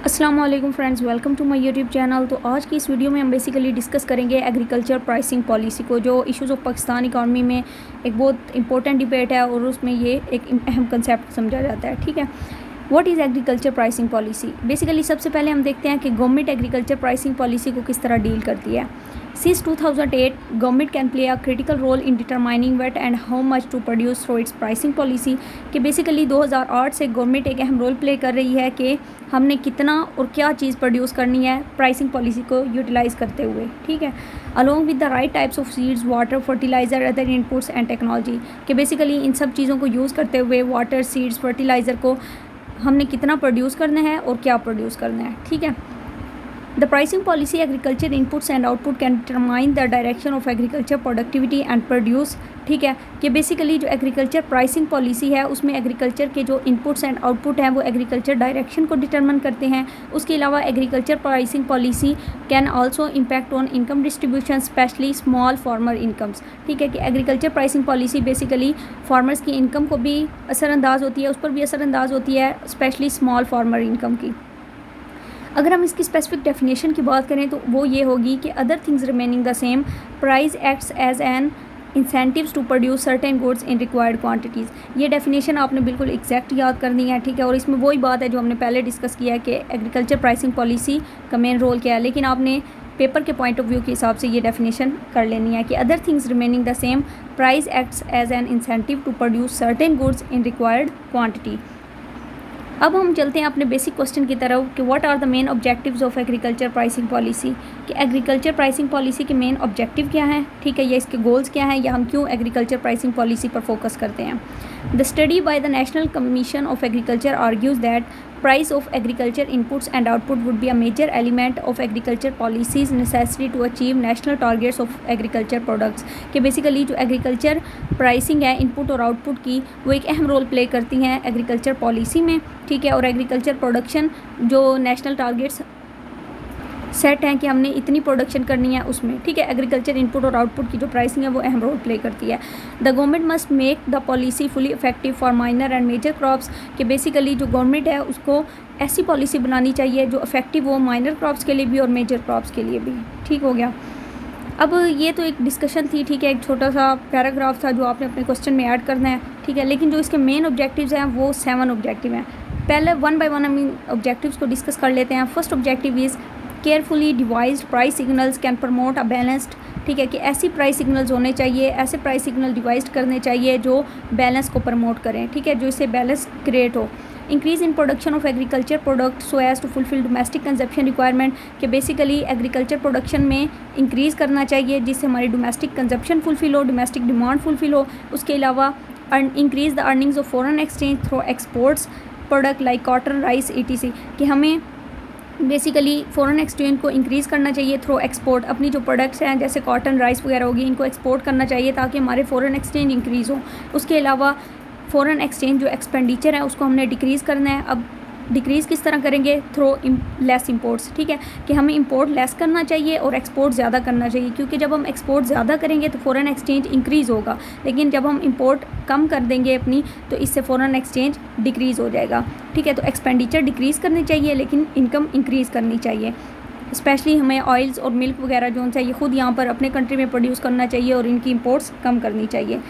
अस्सलाम वालेकुम friends, welcome to my YouTube channel. तो आज की इस वीडियो में हम बेसिकली डिस्कस करेंगे एग्रीकल्चर प्राइसिंग पॉलिसी को, जो इश्यूज़ ऑफ पाकिस्तान इकॉनमी में एक बहुत इंपॉर्टेंट डिबेट है और उसमें ये एक अहम कंसेप्ट समझा जाता है। ठीक है, what is agriculture pricing policy. Basically सबसे पहले हम देखते हैं कि गवर्नमेंट एग्रीकल्चर प्राइसिंग पॉलिसी को किस तरह डील करती है। Since 2008, government can play a critical role in determining what and how much to produce through its pricing policy। कि बेसिकली 2008 से गवर्नमेंट एक अहम रोल प्ले कर रही है कि हमने कितना और क्या चीज़ प्रोड्यूस करनी है प्राइसिंग पॉलिसी को यूटिलाइज़ करते हुए। ठीक है, along with the right types of seeds, water, fertiliser, other inputs and technology. कि बेसिकली इन सब चीज़ों को यूज़ करते हुए वाटर, सीड्स, फर्टिलाइज़र को हमने कितना प्रोड्यूस करना है और क्या प्रोड्यूस करना है। ठीक है, The pricing policy, agriculture inputs and output can determine the direction of agriculture productivity and produce। ठीक है, कि बेसिकली जो एग्रीकल्चर प्राइसिंग पॉलिसी है उसमें एग्रीकल्चर के जो इनपुट्स एंड आउटपुट हैं वो एग्रीकल्चर डायरेक्शन को डिटरमिन करते हैं। उसके अलावा agriculture pricing policy can also impact on income distribution, specially small farmer incomes. ठीक है, कि agriculture pricing policy basically farmers की इनकम को भी असरअंदाज होती है, उस पर भी असरअंदाज होती है, स्पेशली स्मॉल फार्मर इनकम की। अगर हम इसकी स्पेसिफिक डेफिनेशन की बात करें तो वो ये होगी कि other things remaining the same, price acts as an incentives to produce certain goods in required quantities. ये डेफिनेशन आपने बिल्कुल एग्जैक्ट याद करनी है। ठीक है, और इसमें वही बात है जो हमने पहले डिस्कस किया है कि एग्रीकल्चर प्राइसिंग पॉलिसी का मेन रोल क्या है, लेकिन आपने पेपर के पॉइंट ऑफ व्यू के हिसाब से ये डेफिनेशन कर लेनी है कि other things remaining the same, price acts as an incentive to produce certain goods in required quantity. अब हम चलते हैं अपने बेसिक क्वेश्चन की तरफ कि what are the main objectives of agriculture pricing policy. कि एग्रीकल्चर प्राइसिंग पॉलिसी के मेन ऑब्जेक्टिव क्या हैं, ठीक है, या इसके गोल्स क्या हैं, या हम क्यों एग्रीकल्चर प्राइसिंग पॉलिसी पर फोकस करते हैं। The study by the national commission of agriculture argues that price of agriculture inputs and output would be a major element of agriculture policies necessary to achieve national targets of agriculture products। कि basically जो agriculture pricing है input और output की, वो एक अहम role play करती हैं एग्रीकल्चर पॉलिसी में। ठीक है, और एग्रीकल्चर प्रोडक्शन जो नेशनल टारगेट्स सेट हैं कि हमने इतनी प्रोडक्शन करनी है उसमें। ठीक है, एग्रीकल्चर इनपुट और आउटपुट की जो प्राइसिंग है वो अहम रोल प्ले करती है। The government must make the policy fully effective for minor and major crops. कि बेसिकली जो गवर्नमेंट है उसको ऐसी पॉलिसी बनानी चाहिए जो इफेक्टिव हो माइनर क्रॉप्स के लिए भी और मेजर क्रॉप्स के लिए भी। ठीक हो गया। अब ये तो एक डिस्कशन थी, ठीक है, एक छोटा सा पैराग्राफ था जो आपने अपने क्वेश्चन में ऐड करना है। ठीक है, लेकिन जो इसके मेन ऑब्जेक्टिव्स हैं वो 7 ऑब्जेक्टिव हैं। पहले वन बाय वन हम इन ऑब्जेक्टिव्स को डिस्कस कर लेते हैं। First objective is carefully devised price signals can promote a balanced. ठीक है, कि ऐसी प्राइस सिग्नल्स होने चाहिए, ऐसे प्राइस सिग्नल डिवाइज करने चाहिए जो बैलेंस को प्रमोट करें। ठीक है, जो इससे बैलेंस क्रिएट हो। Increase in production of agriculture product so as to fulfil domestic consumption requirement. कि बेसिकली एग्रीकल्चर प्रोडक्शन में इंक्रीज़ करना चाहिए जिससे हमारी डोमेस्टिक कंजप्शन फुलफिल हो, डोमेस्टिक डिमांड फुलफिल हो। उसके अलावा increase the earnings of foreign exchange through exports product like cotton, rice, etc। कि हमें बेसिकली फ़ॉरेन एक्सचेंज को इंक्रीज़ करना चाहिए थ्रू एक्सपोर्ट। अपनी जो प्रोडक्ट्स हैं जैसे कॉटन, राइस वगैरह होगी, इनको एक्सपोर्ट करना चाहिए ताकि हमारे फ़ॉरेन एक्सचेंज इंक्रीज़ हो। उसके अलावा फ़ॉरेन एक्सचेंज जो एक्सपेंडिचर है उसको हमने डिक्रीज़ करना है। अब डिक्रीज़ किस तरह करेंगे? Through less imports. ठीक है, कि हमें इंपोर्ट लेस करना चाहिए और एक्सपोर्ट ज़्यादा करना चाहिए, क्योंकि जब हम एक्सपोर्ट ज़्यादा करेंगे तो फ़ॉरेन एक्सचेंज इंक्रीज़ होगा, लेकिन जब हम इंपोर्ट कम कर देंगे अपनी तो इससे फ़ॉरेन एक्सचेंज डिक्रीज़ हो जाएगा। ठीक है, तो एक्सपेंडिचर डिक्रीज़ करनी चाहिए लेकिन इनकम इंक्रीज़ करनी चाहिए। स्पेशली हमें ऑयल्स और मिल्क वगैरह जो चाहिए खुद यहाँ पर अपने कंट्री में प्रोड्यूस करना चाहिए और इनकी इंपोर्ट्स कम करनी चाहिए।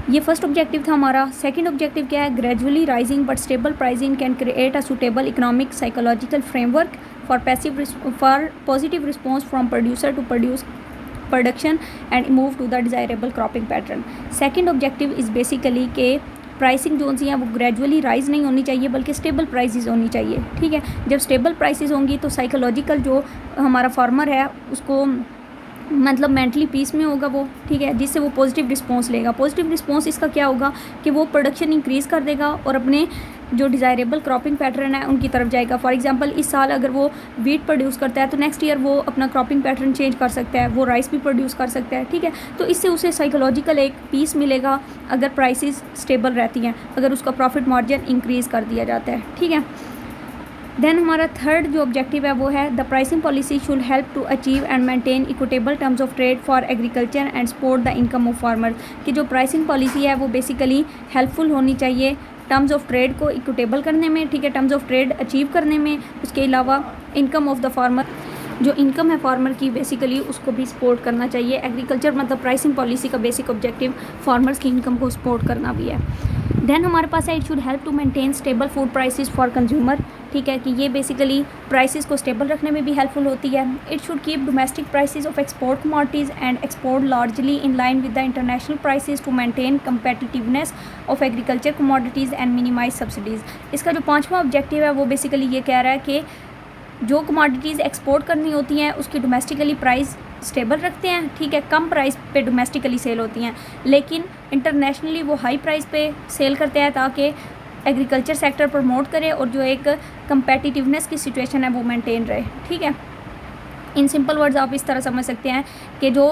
ये फर्स्ट ऑब्जेक्टिव था हमारा। सेकंड ऑब्जेक्टिव क्या है? Gradually rising but stable pricing can create a suitable economic psychological framework for positive response from producer to production and move to the desirable cropping pattern. Second objective is basically के pricing जो सी है वो gradually rise नहीं होनी चाहिए बल्कि stable prices होनी चाहिए। ठीक है, जब स्टेबल प्राइसेस होंगी तो साइकोलॉजिकल जो हमारा फार्मर है उसको मतलब मेंटली पीस में होगा वो। ठीक है, जिससे वो पॉजिटिव रिस्पॉन्स लेगा। पॉजिटिव रिस्पॉन्स इसका क्या होगा कि वो प्रोडक्शन इंक्रीज़ कर देगा और अपने जो डिज़ायरेबल क्रॉपिंग पैटर्न है उनकी तरफ जाएगा। फॉर एग्जांपल इस साल अगर वो वीट प्रोड्यूस करता है तो नेक्स्ट ईयर वो अपना क्रॉपिंग पैटर्न चेंज कर सकता है, वो राइस भी प्रोड्यूस कर सकता है। ठीक है, तो इससे उसे साइकोलॉजिकल एक पीस मिलेगा अगर प्राइसेस स्टेबल रहती हैं, अगर उसका प्रॉफिट मार्जिन इंक्रीज़ कर दिया जाता है। ठीक है, देन हमारा थर्ड जो ऑब्जेक्टिव है वो है the pricing policy should help to achieve and maintain equitable terms of trade for agriculture and support the income of farmer. कि जो प्राइसिंग पॉलिसी है वो बेसिकली हेल्पफुल होनी चाहिए टर्म्स ऑफ ट्रेड को इक्विटेबल करने में, ठीक है, टर्म्स ऑफ ट्रेड अचीव करने में। उसके अलावा इनकम ऑफ द फार्मर, जो इनकम है फार्मर की बेसिकली उसको भी सपोर्ट करना चाहिए। एग्रीकल्चर मतलब प्राइसिंग पॉलिसी का बेसिक ऑब्जेक्टिव फार्मर्स की इनकम को सपोर्ट करना भी है। देन हमारे पास है it should help to maintain stable food prices for consumer, ठीक है, कि ये बेसिकली प्राइसेस को स्टेबल रखने में भी हेल्पफुल होती है। It should keep domestic prices of export commodities and export largely in line with the international prices to maintain competitiveness of agriculture commodities and minimise subsidies. इसका जो 5वां ऑब्जेक्टिव है वो बेसिकली ये कह रहा है कि जो कमोडिटीज़ एक्सपोर्ट करनी होती हैं उसकी डोमेस्टिकली प्राइस स्टेबल रखते हैं, ठीक है, कम प्राइस पे डोमेस्टिकली सेल होती हैं, लेकिन इंटरनेशनली वो हाई प्राइस पे सेल करते हैं ताकि एग्रीकल्चर सेक्टर प्रमोट करे और जो एक कंपेटिटिवनेस की सिचुएशन है वो मेंटेन रहे, ठीक है। इन सिंपल वर्ड्स आप इस तरह समझ सकते हैं कि जो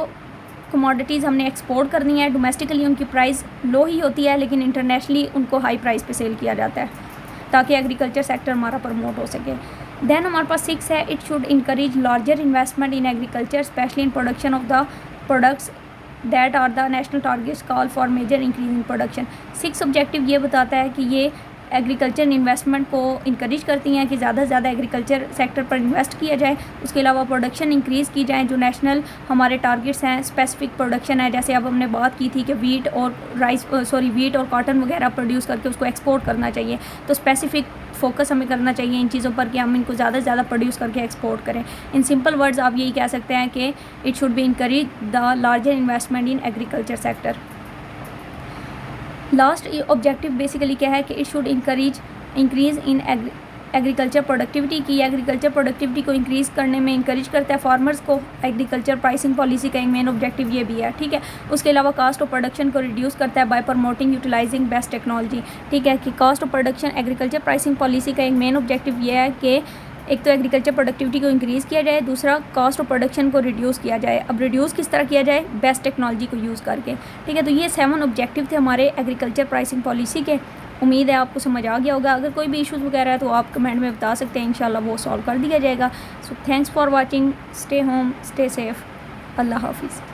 कमोडिटीज़ हमने एक्सपोर्ट करनी है डोमेस्टिकली उनकी प्राइस लो ही होती है, लेकिन इंटरनेशनली उनको हाई प्राइस पे सेल किया जाता है ताकि एग्रीकल्चर सेक्टर हमारा प्रमोट हो सके। देन हमारे पास 6 है it should encourage larger investment in agriculture specially in production of the products that are the national targets call for major increase in production. 6 objective ये बताता है कि ये एग्रीकल्चर इन्वेस्टमेंट को इंकरेज करती हैं कि ज़्यादा से ज़्यादा एग्रीकल्चर सेक्टर पर इन्वेस्ट किया जाए। उसके अलावा प्रोडक्शन इंक्रीज़ की जाए, जो नेशनल हमारे टारगेट्स हैं, स्पेसिफिक प्रोडक्शन है, जैसे अब हमने बात की थी कि वीट और कॉटन वगैरह प्रोड्यूस करके उसको एक्सपोर्ट करना चाहिए, तो स्पेसिफिक फोकस हमें करना चाहिए इन चीज़ों पर कि हम इनको ज़्यादा से ज़्यादा प्रोड्यूस करके एक्सपोर्ट करें। इन सिंपल वर्ड्स आप यही कह सकते हैं कि it should be encourage the larger investment in agriculture sector. Last objective basically क्या है कि it should increase in agriculture productivity की एग्रीकल्चर प्रोडक्टिविटी को इंक्रीज़ करने में इंकरेज करता है फार्मर्स को। एग्रीकल्चर प्राइसिंग पॉलिसी का एक मेन ऑब्जेक्टिव ये भी है, ठीक है। उसके अलावा कास्ट ऑफ प्रोडक्शन को रिड्यूस करता है by promoting utilizing best technology, ठीक है, कि cost of production agriculture pricing policy का एक मेन ऑब्जेक्टिव ये है कि एक तो एग्रीकल्चर प्रोडक्टिविटी को इंक्रीज़ किया जाए, दूसरा कॉस्ट ऑफ प्रोडक्शन को रिड्यूस किया जाए। अब रिड्यूस किस तरह किया जाए? बेस्ट टेक्नोलॉजी को यूज़ करके, ठीक है। तो ये 7 ऑब्जेक्टिव थे हमारे एग्रीकल्चर प्राइसिंग पॉलिसी के। उम्मीद है आपको समझ आ गया होगा। अगर कोई भी इश्यूज़ वगैरह है तो आप कमेंट में बता सकते हैं, इंशाल्लाह वो सॉल्व कर दिया जाएगा। So thanks for watching, stay home, stay safe, अल्लाह हाफिज़।